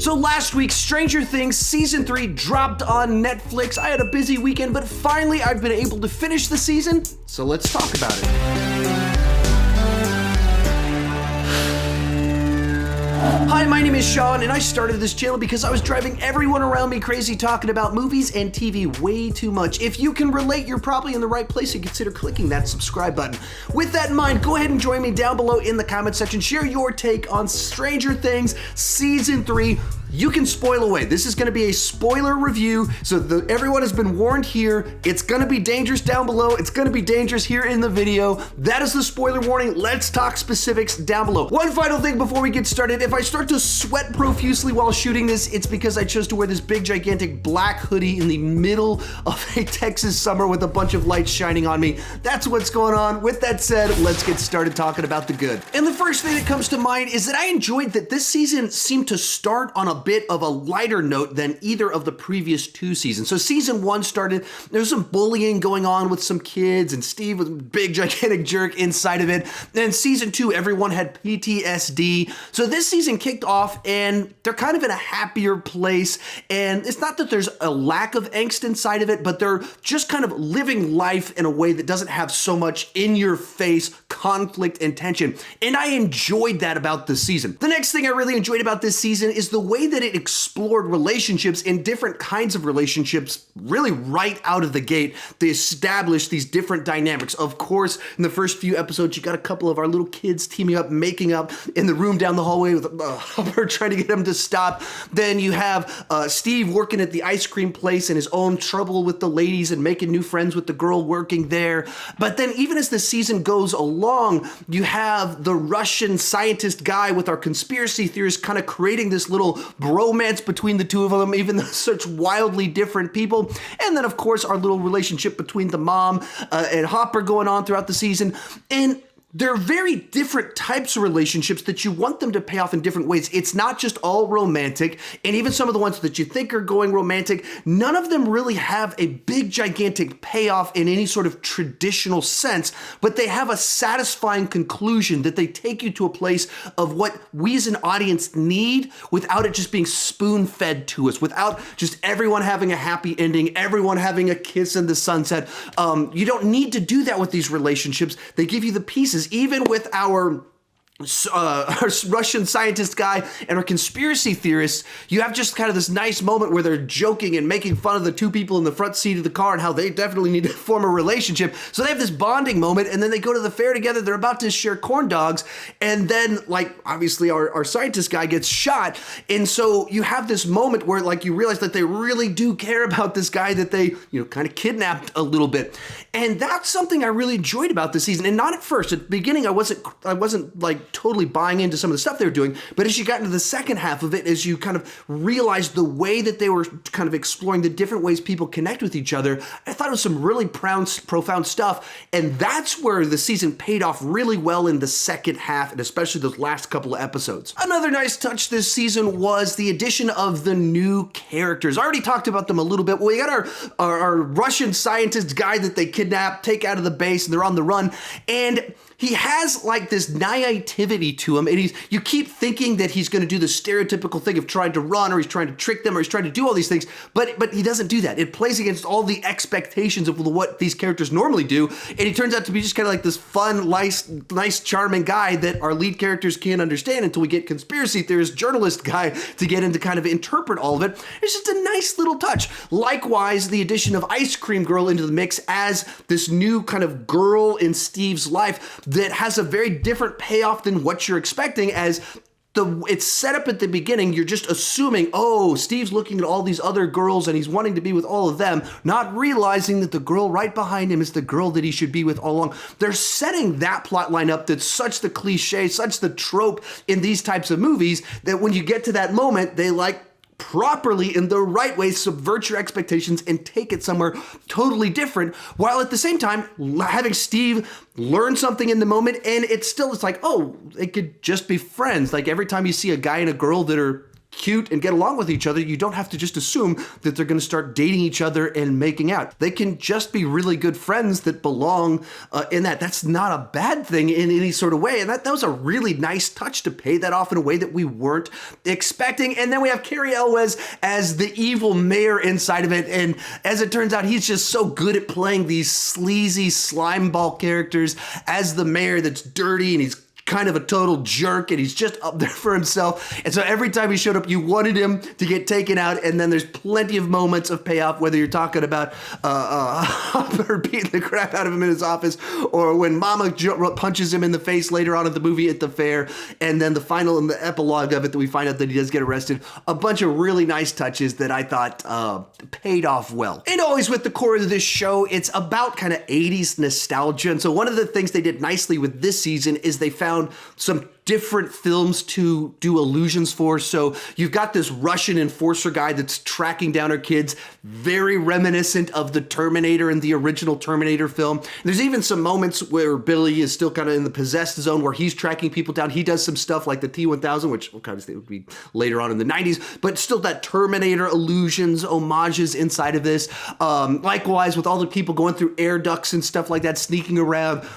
So last week, Stranger Things Season 3 dropped on Netflix. I had a busy weekend, but finally I've been able to finish the season, so let's talk about it. Hi, my name is Sean, and I started this channel because I was driving everyone around me crazy talking about movies and TV way too much. If you can relate, you're probably in the right place and consider clicking that subscribe button. With that in mind, go ahead and join me down below in the comment section. Share your take on Stranger Things Season 3. You can spoil away. This is going to be a spoiler review, so everyone has been warned here. It's going to be dangerous down below. It's going to be dangerous here in the video. That is the spoiler warning. Let's talk specifics down below. One final thing before we get started. If I start to sweat profusely while shooting this, it's because I chose to wear this big, gigantic black hoodie in the middle of a Texas summer with a bunch of lights shining on me. That's what's going on. With that said, let's get started talking about the good. And the first thing that comes to mind is that I enjoyed that this season seemed to start on a bit of a lighter note than either of the previous two seasons. So season 1 started, there's some bullying going on with some kids, and Steve was a big gigantic jerk inside of it. Then season 2, everyone had PTSD. So this season kicked off and they're kind of in a happier place. And it's not that there's a lack of angst inside of it, but they're just kind of living life in a way that doesn't have so much in your face conflict and tension. And I enjoyed that about this season. The next thing I really enjoyed about this season is the way that it explored relationships and different kinds of relationships really right out of the gate. They established these different dynamics. Of course, in the first few episodes, you got a couple of our little kids teaming up, making up in the room down the hallway with Hopper trying to get him to stop. Then you have Steve working at the ice cream place and his own trouble with the ladies and making new friends with the girl working there. But then even as the season goes along, you have the Russian scientist guy with our conspiracy theorists kind of creating this little bromance between the two of them, even though such wildly different people. And then, of course, our little relationship between the mom and Hopper going on throughout the season. And they're very different types of relationships that you want them to pay off in different ways. It's not just all romantic, and even some of the ones that you think are going romantic, none of them really have a big, gigantic payoff in any sort of traditional sense, but they have a satisfying conclusion that they take you to a place of what we as an audience need without it just being spoon-fed to us, without just everyone having a happy ending, everyone having a kiss in the sunset. You don't need to do that with these relationships. They give you the pieces. Even with our Russian scientist guy and our conspiracy theorists, you have just kind of this nice moment where they're joking and making fun of the two people in the front seat of the car and how they definitely need to form a relationship. So they have this bonding moment, and then they go to the fair together. They're about to share corn dogs, and then, like, obviously our scientist guy gets shot. And so you have this moment where, like, you realize that they really do care about this guy that they, kind of kidnapped a little bit. And that's something I really enjoyed about this season. And not at first. At the beginning, I wasn't like totally buying into some of the stuff they were doing, but as you got into the second half of it, as you kind of realized the way that they were kind of exploring the different ways people connect with each other, I thought it was some really profound stuff, and that's where the season paid off really well in the second half, and especially those last couple of episodes. Another nice touch this season was the addition of the new characters. I already talked about them a little bit. Well, we got our Russian scientist guy that they kidnap, take out of the base, and they're on the run, and he has like this naivety to him, and you keep thinking that he's going to do the stereotypical thing of trying to run, or he's trying to trick them, or he's trying to do all these things, but he doesn't do that. It plays against all the expectations of what these characters normally do, and he turns out to be just kind of like this fun, nice, charming guy that our lead characters can't understand until we get conspiracy theorist journalist guy to get in to kind of interpret all of it. It's just a nice little touch. Likewise, the addition of Ice Cream Girl into the mix as this new kind of girl in Steve's life that has a very different payoff than what you're expecting, as it's set up at the beginning. You're just assuming, oh, Steve's looking at all these other girls and he's wanting to be with all of them, not realizing that the girl right behind him is the girl that he should be with all along. They're setting that plot line up that's such the cliche, such the trope in these types of movies, that when you get to that moment, they properly, in the right way, subvert your expectations and take it somewhere totally different, while at the same time having Steve learn something in the moment, and it's like, oh, they could just be friends. Like every time you see a guy and a girl that are cute and get along with each other, you don't have to just assume that they're going to start dating each other and making out. They can just be really good friends that belong in that. That's not a bad thing in any sort of way. And that was a really nice touch to pay that off in a way that we weren't expecting. And then we have Cary Elwes as the evil mayor inside of it. And as it turns out, he's just so good at playing these sleazy slimeball characters as the mayor that's dirty and he's kind of a total jerk and he's just up there for himself. And so every time he showed up, you wanted him to get taken out. And then there's plenty of moments of payoff, whether you're talking about Hopper beating the crap out of him in his office, or when Mama punches him in the face later on in the movie at the fair. And then the final and the epilogue of it that we find out that he does get arrested. A bunch of really nice touches that I thought paid off well. And always with the core of this show, it's about kind of 80s nostalgia. And so one of the things they did nicely with this season is they found some different films to do illusions for. So you've got this Russian enforcer guy that's tracking down our kids, very reminiscent of the Terminator in the original Terminator film. There's even some moments where Billy is still kind of in the possessed zone where he's tracking people down. He does some stuff like the T-1000, which kind of would be later on in the 90s, but still that Terminator illusions, homages inside of this. Likewise, with all the people going through air ducts and stuff like that, sneaking around,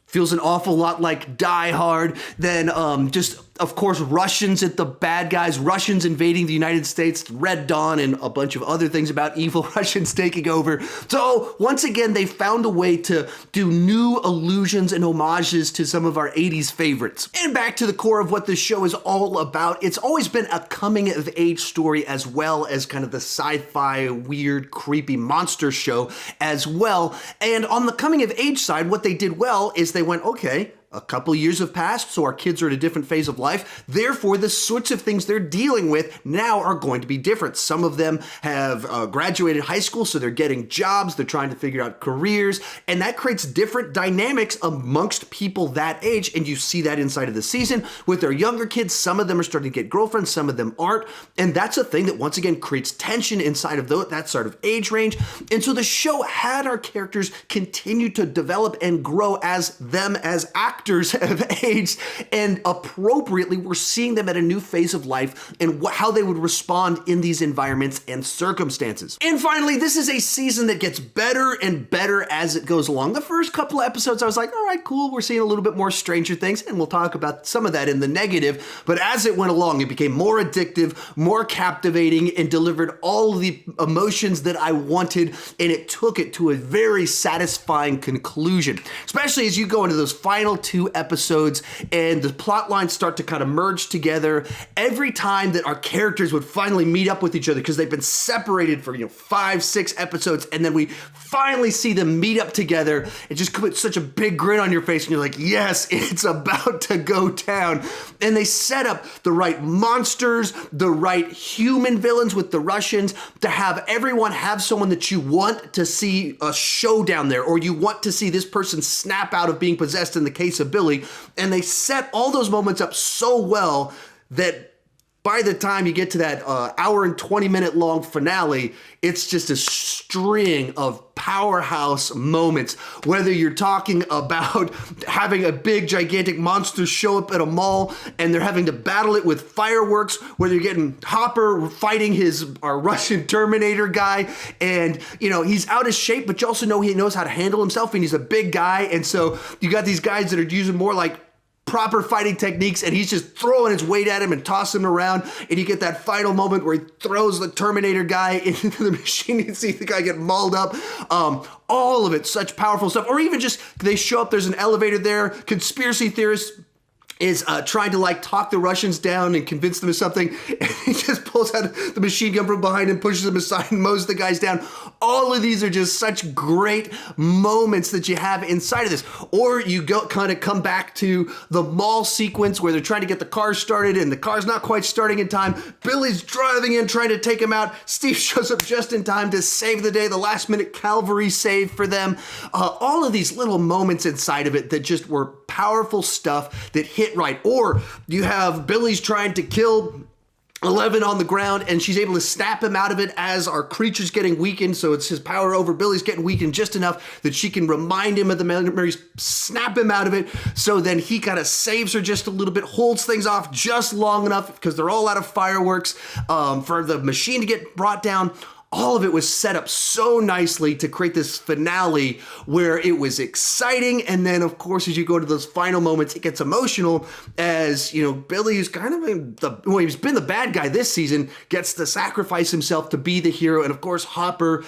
feels an awful lot like Die Hard. Then just, of course, Russians at the bad guys, Russians invading the United States, Red Dawn, and a bunch of other things about evil Russians taking over. So once again, they found a way to do new allusions and homages to some of our 80s favorites. And back to the core of what this show is all about, it's always been a coming of age story as well as kind of the sci-fi, weird, creepy monster show as well. And on the coming of age side, what they did well is they went, okay, a couple years have passed, so our kids are at a different phase of life. Therefore, the sorts of things they're dealing with now are going to be different. Some of them have graduated high school, so they're getting jobs. They're trying to figure out careers, and that creates different dynamics amongst people that age, and you see that inside of the season. With their younger kids, some of them are starting to get girlfriends, some of them aren't, and that's a thing that, once again, creates tension inside of that sort of age range. And so the show had our characters continue to develop and grow as them as actors have aged, and appropriately we're seeing them at a new phase of life and how they would respond in these environments and circumstances. And finally, this is a season that gets better and better as it goes along. The first couple of episodes I was like, all right, cool, we're seeing a little bit more Stranger Things, and we'll talk about some of that in the negative, but as it went along, it became more addictive, more captivating, and delivered all the emotions that I wanted, and it took it to a very satisfying conclusion, especially as you go into those final 2 episodes and the plot lines start to kind of merge together. Every time that our characters would finally meet up with each other, because they've been separated for 5, 6 episodes, and then we finally see them meet up together, it just puts such a big grin on your face, and you're like, yes, it's about to go down. And they set up the right monsters, the right human villains with the Russians, to have everyone have someone that you want to see a showdown there, or you want to see this person snap out of being possessed in the case of Billy. And they set all those moments up so well that by the time you get to that hour and 20-minute long finale, it's just a string of powerhouse moments. Whether you're talking about having a big, gigantic monster show up at a mall and they're having to battle it with fireworks, whether you're getting Hopper fighting our Russian Terminator guy, and he's out of shape, but you also know he knows how to handle himself, and he's a big guy, and so you got these guys that are using more like proper fighting techniques, and he's just throwing his weight at him and tossing him around, and you get that final moment where he throws the Terminator guy into the machine. You see the guy get mauled up. All of it, such powerful stuff. Or even just, they show up, there's an elevator there, conspiracy theorists is trying to talk the Russians down and convince them of something, and he just pulls out the machine gun from behind and pushes them aside and mows the guys down. All of these are just such great moments that you have inside of this. Or you come back to the mall sequence where they're trying to get the car started and the car's not quite starting in time. Billy's driving in trying to take him out. Steve shows up just in time to save the day, the last minute cavalry save for them. All of these little moments inside of it that just were powerful stuff that hit right. Or you have Billy's trying to kill 11 on the ground, and she's able to snap him out of it as our creature's getting weakened. So it's his power over Billy's getting weakened just enough that she can remind him of the memories, snap him out of it. So then he kind of saves her just a little bit, holds things off just long enough because they're all out of fireworks for the machine to get brought down. All of it was set up so nicely to create this finale where it was exciting. And then, of course, as you go to those final moments, it gets emotional as, you know, Billy, who's kind of he's been the bad guy this season, gets to sacrifice himself to be the hero. And, of course, Hopper,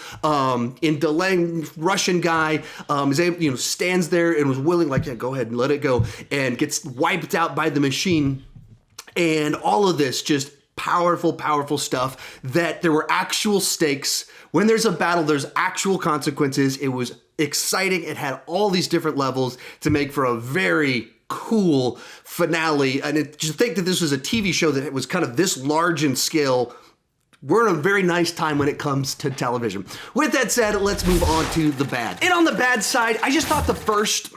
in delaying Russian guy, is able, you know, stands there and was willing, like, yeah, go ahead and let it go, and gets wiped out by the machine. And all of this just powerful stuff, that there were actual stakes. When there's a battle, there's actual consequences. It was exciting. It had all these different levels to make for a very cool finale. And to think that this was a TV show that was kind of this large in scale, we're in a very nice time when it comes to television. With that said, let's move on to the bad. And on the bad side, I just thought the first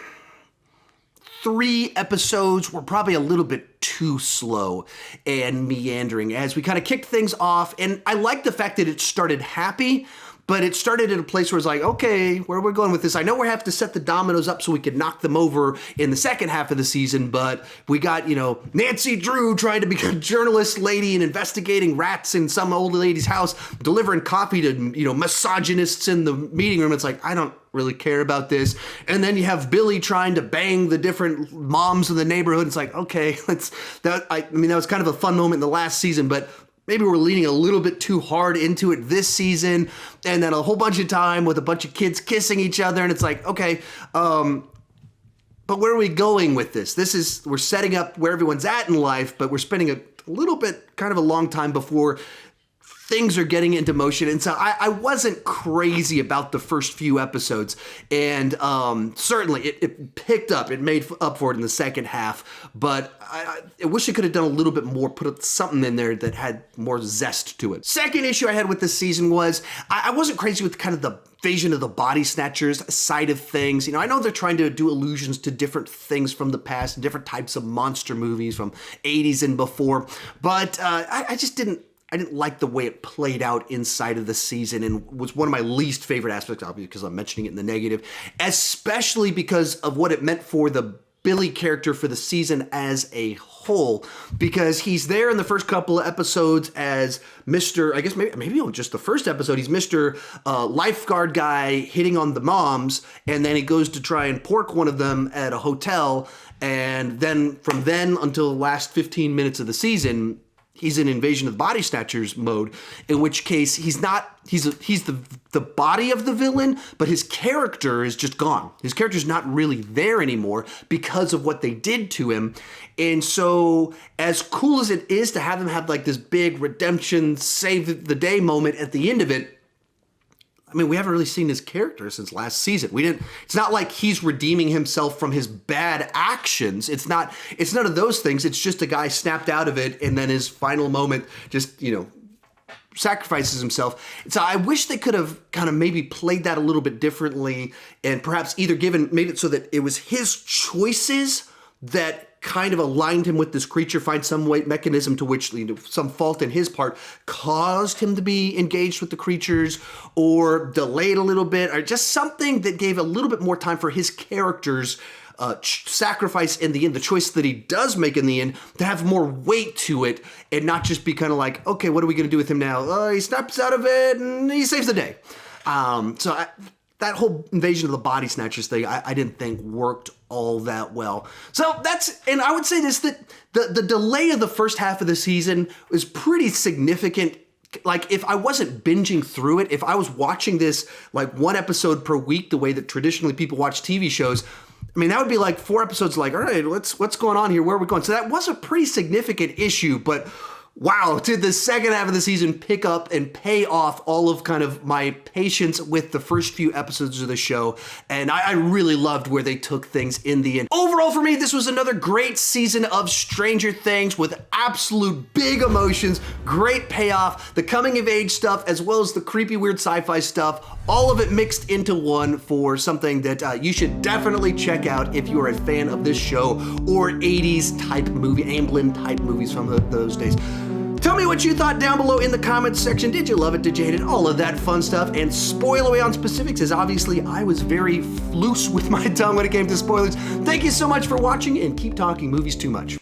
3 episodes were probably a little bit too slow and meandering as we kind of kicked things off. And I like the fact that it started happy, but it started at a place where it's like, okay, where are we going with this? I know we have to set the dominoes up so we can knock them over in the second half of the season, but we got, you know, Nancy Drew trying to become a journalist lady and investigating rats in some old lady's house, delivering coffee to, you know, misogynists in the meeting room. It's like, I don't really care about this. And then you have Billy trying to bang the different moms in the neighborhood. It's like, okay, I mean, that was kind of a fun moment in the last season, but maybe we're leaning a little bit too hard into it this season. And then a whole bunch of time with a bunch of kids kissing each other. And it's like, okay, but where are we going with this? We're setting up where everyone's at in life, but we're spending a little bit, kind of a long time before things are getting into motion. And so I wasn't crazy about the first few episodes. And certainly it picked up. It made up for it in the second half. But I wish it could have done a little bit more, put something in there that had more zest to it. Second issue I had with this season was I wasn't crazy with kind of the invasion of the body snatchers side of things. You know, I know they're trying to do allusions to different things from the past, different types of monster movies from 80s and before. But I didn't like the way it played out inside of the season, and was one of my least favorite aspects, obviously, because I'm mentioning it in the negative, especially because of what it meant for the Billy character for the season as a whole, because he's there in the first couple of episodes as Mr. I guess maybe just the first episode, he's Mr. Lifeguard guy hitting on the moms, and then he goes to try and pork one of them at a hotel, and then from then until the last 15 minutes of the season, he's in Invasion of the Body Snatchers mode, in which case he's the body of the villain, but his character is just gone. His character's not really there anymore because of what they did to him. And so as cool as it is to have him have like this big redemption, save the day moment at the end of it, I mean, we haven't really seen his character since last season. It's not like he's redeeming himself from his bad actions. It's none of those things. It's just a guy snapped out of it, and then his final moment just, you know, sacrifices himself. So I wish they could have kind of maybe played that a little bit differently, and perhaps either made it so that it was his choices that kind of aligned him with this creature, find some mechanism to which, you know, some fault in his part caused him to be engaged with the creatures, or delayed a little bit, or just something that gave a little bit more time for his character's sacrifice in the end, the choice that he does make in the end, to have more weight to it, and not just be kind of like, okay, what are we going to do with him now? He snaps out of it and he saves the day. That whole Invasion of the Body Snatchers thing, I didn't think worked all that well. So and I would say this, that the delay of the first half of the season was pretty significant. Like, if I wasn't binging through it, if I was watching this like one episode per week, the way that traditionally people watch TV shows, I mean, that would be like 4 episodes, like, all right, what's going on here? Where are we going? So that was a pretty significant issue, but wow, did the second half of the season pick up and pay off all of kind of my patience with the first few episodes of the show. And I really loved where they took things in the end. Overall, for me, this was another great season of Stranger Things with absolute big emotions, great payoff, the coming of age stuff, as well as the creepy, weird sci-fi stuff. All of it mixed into one for something that you should definitely check out if you are a fan of this show or 80s type movie, Amblin type movies from those days. Tell me what you thought down below in the comments section. Did you love it? Did you hate it? All of that fun stuff. And spoil away on specifics, as obviously I was very loose with my tongue when it came to spoilers. Thank you so much for watching, and keep talking movies too much.